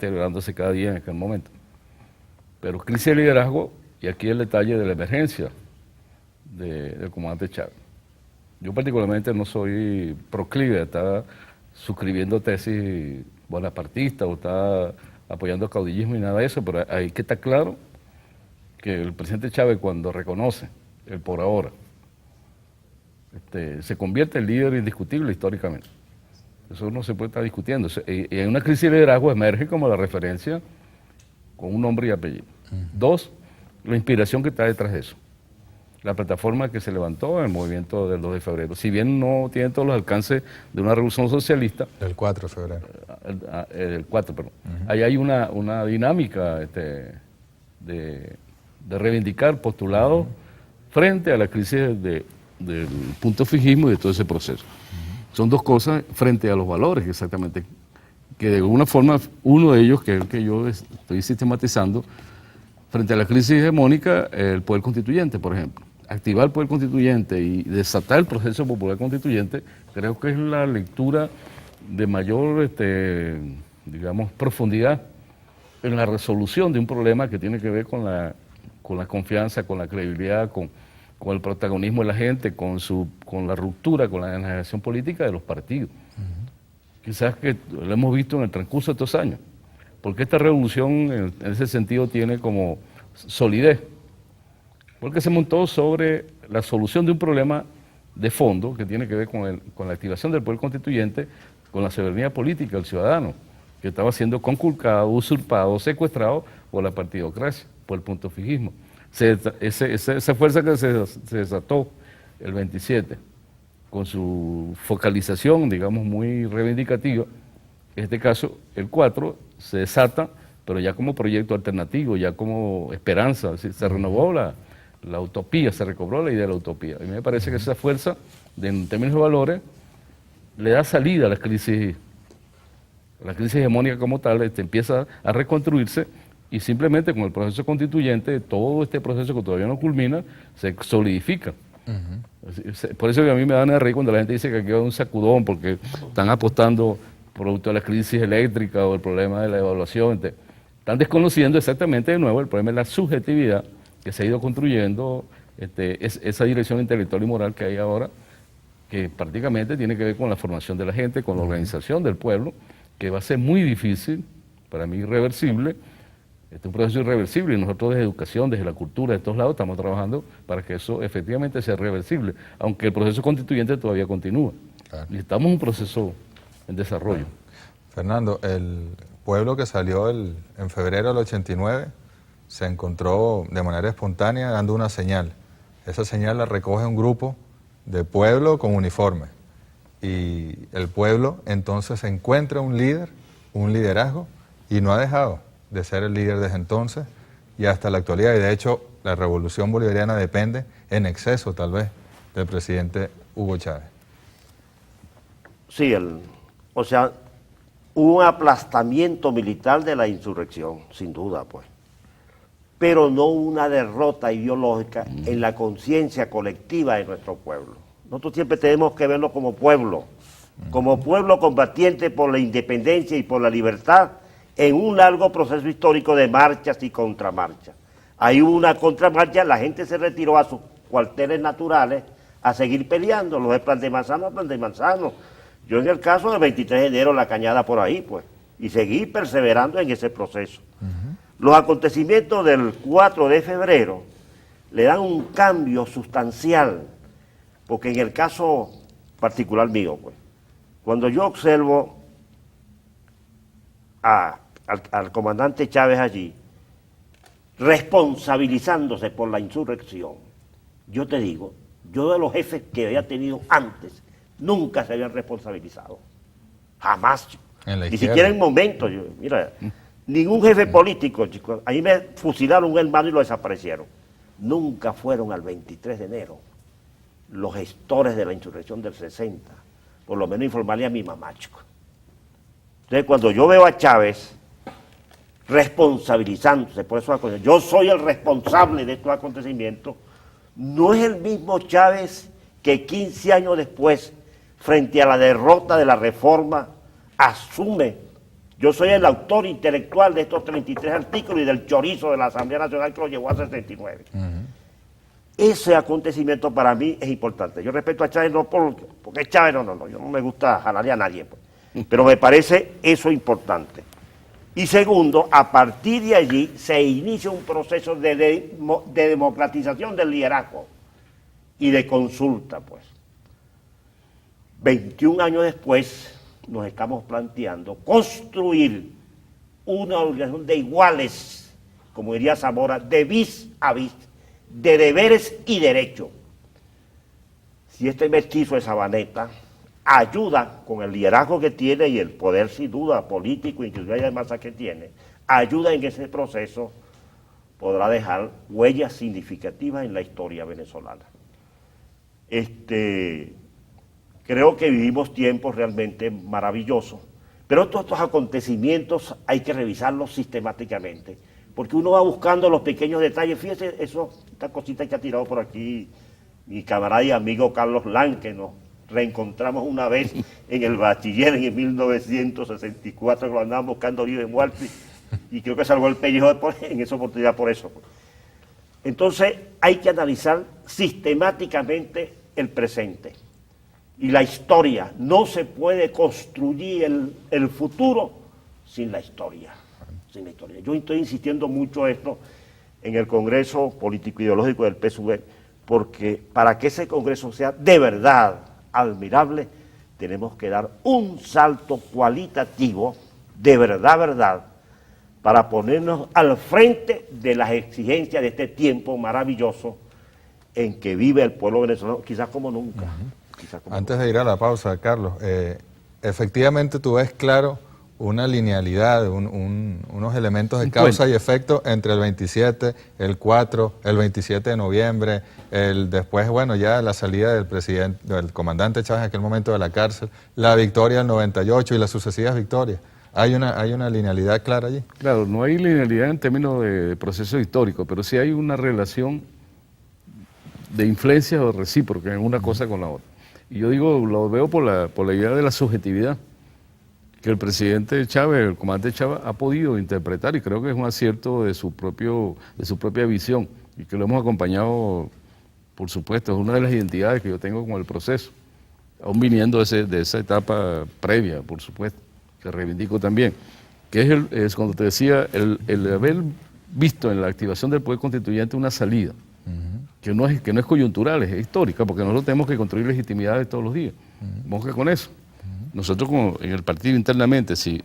deteriorándose cada día en aquel momento. Pero crisis de liderazgo, y aquí el detalle de la emergencia del comandante Chávez. Yo particularmente no soy proclive a estar suscribiendo tesis bonapartistas o estar apoyando caudillismo y nada de eso, pero hay que estar claro que el presidente Chávez, cuando reconoce el por ahora, se convierte en líder indiscutible históricamente. Eso no se puede estar discutiendo. Y en una crisis de liderazgo emerge como la referencia con un nombre y apellido. Dos, la inspiración que está detrás de eso. La plataforma que se levantó en el movimiento del 2 de febrero. Si bien no tiene todos los alcances de una revolución socialista. El 4 de febrero. El 4, perdón. Ahí hay una dinámica de reivindicar postulados frente a la crisis del punto fijismo y de todo ese proceso. Son dos cosas frente a los valores, exactamente, que de alguna forma uno de ellos, que es el que yo estoy sistematizando, frente a la crisis hegemónica, el poder constituyente, por ejemplo. Activar el poder constituyente y desatar el proceso popular constituyente, creo que es la lectura de mayor, digamos, profundidad en la resolución de un problema que tiene que ver con la confianza, con la credibilidad, con el protagonismo de la gente, con la ruptura, con la degeneración política de los partidos. Quizás que lo hemos visto en el transcurso de estos años, porque esta revolución en ese sentido tiene como solidez, porque se montó sobre la solución de un problema de fondo que tiene que ver con la activación del poder constituyente, con la soberanía política del ciudadano, que estaba siendo conculcado, usurpado, secuestrado por la partidocracia, por el punto fijismo. Esa fuerza que se desató el 27, con su focalización, digamos, muy reivindicativa, en este caso el 4 se desata, pero ya como proyecto alternativo, ya como esperanza, se renovó la utopía, se recobró la idea de la utopía. A mí me parece que esa fuerza, en términos de valores, le da salida a la crisis hegemónica como tal, empieza a reconstruirse y simplemente con el proceso constituyente, todo este proceso que todavía no culmina, se solidifica. Por eso que a mí me da una reír cuando la gente dice que aquí hay un sacudón, porque están apostando producto de la crisis eléctrica o el problema de la evaluación. Están desconociendo exactamente de nuevo el problema de la subjetividad que se ha ido construyendo, esa dirección intelectual y moral que hay ahora, que prácticamente tiene que ver con la formación de la gente, con la organización del pueblo, que va a ser muy difícil, para mí irreversible. Este es un proceso irreversible y nosotros desde educación, desde la cultura, de todos lados, estamos trabajando para que eso efectivamente sea reversible, aunque el proceso constituyente todavía continúa. Claro. Y estamos en un proceso en desarrollo. Fernando, el pueblo que salió en febrero del 89 se encontró de manera espontánea dando una señal. Esa señal la recoge un grupo de pueblo con uniforme. Y el pueblo entonces encuentra un líder, un liderazgo, y no ha dejado de ser el líder desde entonces y hasta la actualidad. Y de hecho, la revolución bolivariana depende en exceso, tal vez, del presidente Hugo Chávez. Sí, o sea, hubo un aplastamiento militar de la insurrección, sin duda, pues. Pero no una derrota ideológica en la conciencia colectiva de nuestro pueblo. Nosotros siempre tenemos que verlo como pueblo combatiente por la independencia y por la libertad, en un largo proceso histórico de marchas y contramarchas. Ahí hubo una contramarcha, la gente se retiró a sus cuarteles naturales a seguir peleando, los de Plan de Manzano a Plan de Manzano. Yo en el caso del 23 de enero, la cañada por ahí, pues, y seguí perseverando en ese proceso. Los acontecimientos del 4 de febrero le dan un cambio sustancial, porque en el caso particular mío, pues, cuando yo observo al comandante Chávez allí, responsabilizándose por la insurrección, yo te digo, yo de los jefes que había tenido antes, nunca se habían responsabilizado. Jamás. Ni siquiera en momentos. Mira, ningún jefe político, chicos, ahí me fusilaron un hermano y lo desaparecieron. Nunca fueron al 23 de enero los gestores de la insurrección del 60, por lo menos informarle a mi mamá, chicos. Entonces, cuando yo veo a Chávez responsabilizándose por esos acontecimientos, yo soy el responsable de estos acontecimientos, no es el mismo Chávez que 15 años después, frente a la derrota de la reforma, asume Yo soy el autor intelectual de estos 33 artículos y del chorizo de la Asamblea Nacional que lo llevó a 69. Ese acontecimiento para mí es importante. Yo respeto a Chávez no porque Chávez no, yo no me gusta jalarle a nadie, pues. Pero me parece eso importante. Y segundo, a partir de allí se inicia un proceso de democratización del liderazgo y de consulta, pues. 21 años después nos estamos planteando construir una organización de iguales, como diría Zamora, de vis a vis, de deberes y derechos. Si este mestizo de Sabaneta ayuda con el liderazgo que tiene y el poder sin duda político, institucional y de masa que tiene, ayuda en ese proceso, podrá dejar huellas significativas en la historia venezolana. Creo que vivimos tiempos realmente maravillosos, pero todos estos acontecimientos hay que revisarlos sistemáticamente, porque uno va buscando los pequeños detalles. Fíjese, esta cosita que ha tirado por aquí mi camarada y amigo Carlos Lang, que nos reencontramos una vez en el bachiller en 1964, que lo andaban buscando vivo en muerte, y creo que salvó el pellejo en esa oportunidad por eso. Entonces hay que analizar sistemáticamente el presente y la historia. No se puede construir el futuro sin la historia. Sin la historia. Yo estoy insistiendo mucho esto en el Congreso Político Ideológico del PSUV, porque para que ese Congreso sea de verdad admirable, tenemos que dar un salto cualitativo, de verdad, para ponernos al frente de las exigencias de este tiempo maravilloso en que vive el pueblo venezolano, quizás como nunca. Antes de ir a la pausa, Carlos, efectivamente tú ves claro una linealidad, unos elementos de causa y efecto entre el 27, el 4, el 27 de noviembre, después, bueno, ya la salida del presidente, del comandante Chávez en aquel momento de la cárcel, la victoria del 98 y las sucesivas victorias. ¿Hay una linealidad clara allí? Claro, no hay linealidad en términos de proceso histórico, pero sí hay una relación de influencia o recíproca en una cosa con la otra. Y yo digo, lo veo por la idea de la subjetividad que el presidente Chávez, el comandante Chávez, ha podido interpretar, y creo que es un acierto de su propia visión, y que lo hemos acompañado, por supuesto, es una de las identidades que yo tengo con el proceso, aún viniendo de esa etapa previa, por supuesto, que reivindico también, que es cuando te decía, el haber visto en la activación del poder constituyente una salida, que no es coyuntural, es histórica, porque nosotros tenemos que construir legitimidades todos los días. Vamos que con eso. Nosotros en el partido internamente, si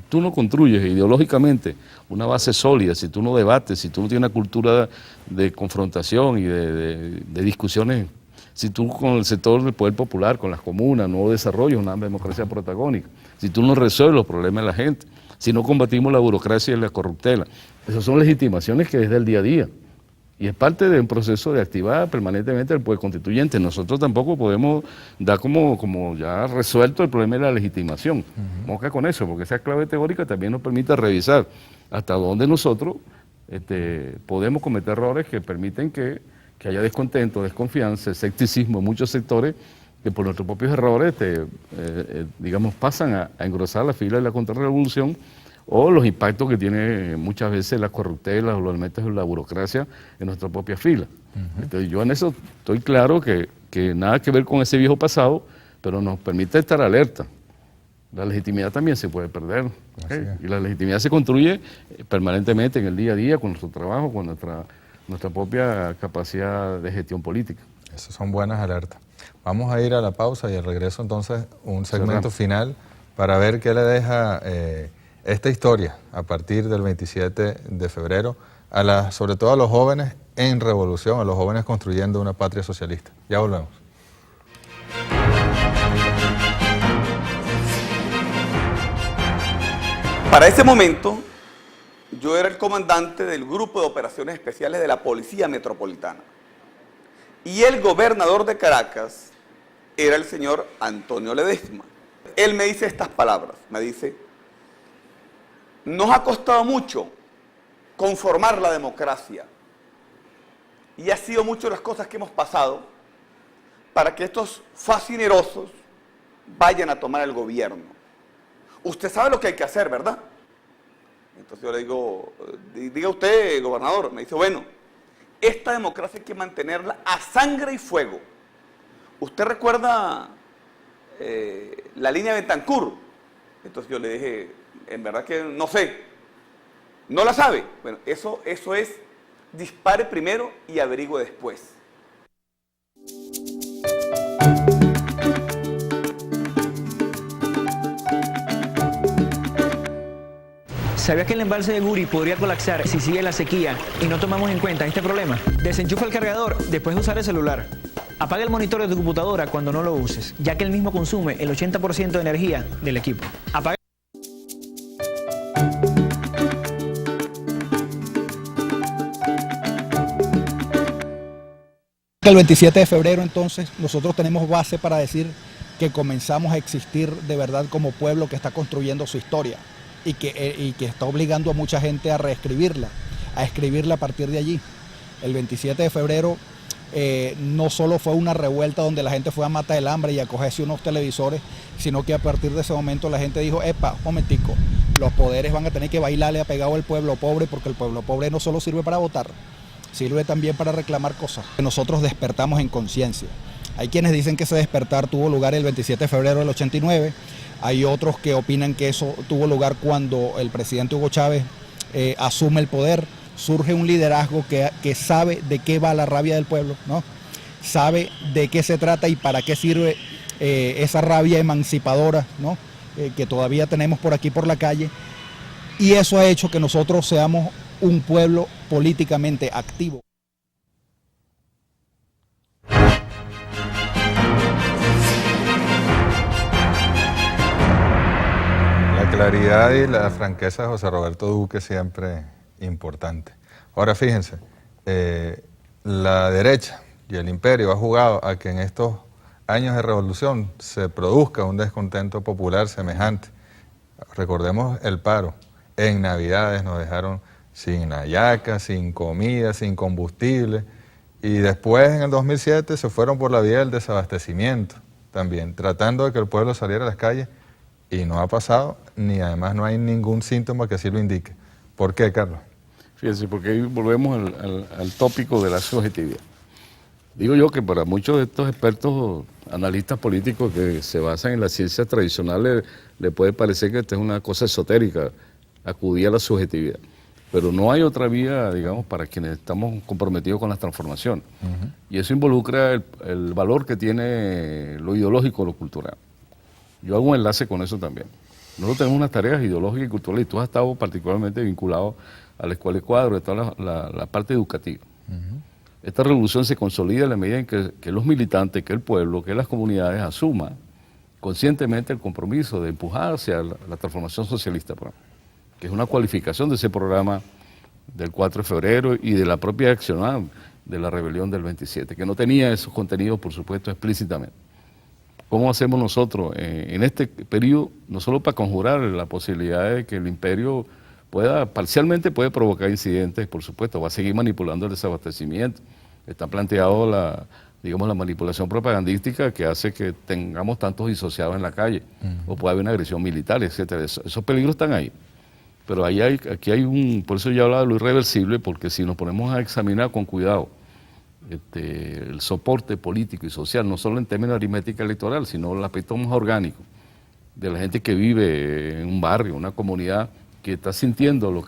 tú no construyes ideológicamente una base sólida, si tú no debates, si tú no tienes una cultura de confrontación y de discusiones, si tú con el sector del poder popular, con las comunas, no desarrollas una democracia protagónica, si tú no resuelves los problemas de la gente, si no combatimos la burocracia y la corruptela, esas son legitimaciones que es del día a día. Y es parte de un proceso de activar permanentemente el poder constituyente. Nosotros tampoco podemos dar como ya resuelto el problema de la legitimación. Mosca con eso, porque esa clave teórica también nos permite revisar hasta dónde nosotros podemos cometer errores que permiten que haya descontento, desconfianza, escepticismo en muchos sectores que por nuestros propios errores digamos, pasan a engrosar la fila de la contrarrevolución, o los impactos que tiene muchas veces las corruptelas o los elementos de la burocracia en nuestra propia fila. Entonces yo en eso estoy claro que nada que ver con ese viejo pasado, pero nos permite estar alerta. La legitimidad también se puede perder, y la legitimidad se construye permanentemente en el día a día con nuestro trabajo, con nuestra propia capacidad de gestión política. Esas son buenas alertas. Vamos a ir a la pausa y al regreso entonces un segmento final para ver qué le deja esta historia a partir del 27 de febrero, sobre todo a los jóvenes en revolución, a los jóvenes construyendo una patria socialista. Ya volvemos. Para ese momento, yo era el comandante del Grupo de Operaciones Especiales de la Policía Metropolitana. Y el gobernador de Caracas era el señor Antonio Ledesma. Él me dice estas palabras, me dice: nos ha costado mucho conformar la democracia y ha sido mucho las cosas que hemos pasado para que estos fascinerosos vayan a tomar el gobierno. usted sabe lo que hay que hacer, ¿verdad? Entonces yo le digo, diga usted, gobernador. Me dice, bueno, esta democracia hay que mantenerla a sangre y fuego. ¿Usted recuerda la línea de Betancur? Entonces yo le dije, en verdad que no sé. ¿No la sabe? Bueno, eso es dispare primero y averigüe después. ¿Sabías que el embalse de Guri podría colapsar si sigue la sequía y no tomamos en cuenta este problema? Desenchufa el cargador después de usar el celular. Apaga el monitor de tu computadora cuando no lo uses, ya que el mismo consume el 80% de energía del equipo. Apaga. El 27 de febrero entonces nosotros tenemos base para decir que comenzamos a existir de verdad como pueblo que está construyendo su historia y que está obligando a mucha gente a reescribirla, a escribirla a partir de allí. El 27 de febrero no solo fue una revuelta donde la gente fue a matar el hambre y a cogerse unos televisores, sino que a partir de ese momento la gente dijo, epa, momentico, los poderes van a tener que bailarle apegado al pueblo pobre, porque el pueblo pobre no solo sirve para votar, sirve también para reclamar cosas. Nosotros despertamos en conciencia. Hay quienes dicen que ese despertar tuvo lugar el 27 de febrero del 89, hay otros que opinan que eso tuvo lugar cuando el presidente Hugo Chávez asume el poder. Surge un liderazgo que sabe de qué va la rabia del pueblo, ¿no? Sabe de qué se trata y para qué sirve esa rabia emancipadora, ¿no? Que todavía tenemos por aquí por la calle, y eso ha hecho que nosotros seamos un pueblo políticamente activo. La claridad y la franqueza de José Roberto Duque siempre importante. Ahora fíjense, la derecha y el imperio ha jugado a que en estos años de revolución se produzca un descontento popular semejante. Recordemos el paro. En Navidades nos dejaron sin hallacas, sin comida, sin combustible, y después en el 2007 se fueron por la vía del desabastecimiento también, tratando de que el pueblo saliera a las calles, y no ha pasado, ni además no hay ningún síntoma que así lo indique. ¿Por qué, Carlos? Fíjense, porque ahí volvemos al tópico de la subjetividad. Digo yo que para muchos de estos expertos, analistas políticos que se basan en las ciencias tradicionales, le puede parecer que esta es una cosa esotérica, acudir a la subjetividad. Pero no hay otra vía, digamos, para quienes estamos comprometidos con las transformaciones. Y eso involucra el valor que tiene lo ideológico, lo cultural. Yo hago un enlace con eso también. Nosotros tenemos unas tareas ideológicas y culturales, y tú has estado particularmente vinculado a la escuela de cuadro, a toda la parte educativa. Esta revolución se consolida en la medida en que los militantes, que el pueblo, que las comunidades asuman conscientemente el compromiso de empujar hacia la transformación socialista, que es una cualificación de ese programa del 4 de febrero y de la propia acción de la rebelión del 27, que no tenía esos contenidos, por supuesto, explícitamente. ¿Cómo hacemos nosotros en este periodo, no solo para conjurar la posibilidad de que el imperio parcialmente puede provocar incidentes, por supuesto, va a seguir manipulando el desabastecimiento? Está planteado la manipulación propagandística que hace que tengamos tantos disociados en la calle, o puede haber una agresión militar, etcétera. Esos peligros están ahí. Pero aquí hay por eso yo hablaba de lo irreversible, porque si nos ponemos a examinar con cuidado el soporte político y social, no solo en términos de aritmética electoral, sino el aspecto más orgánico de la gente que vive en un barrio, una comunidad que está sintiendo lo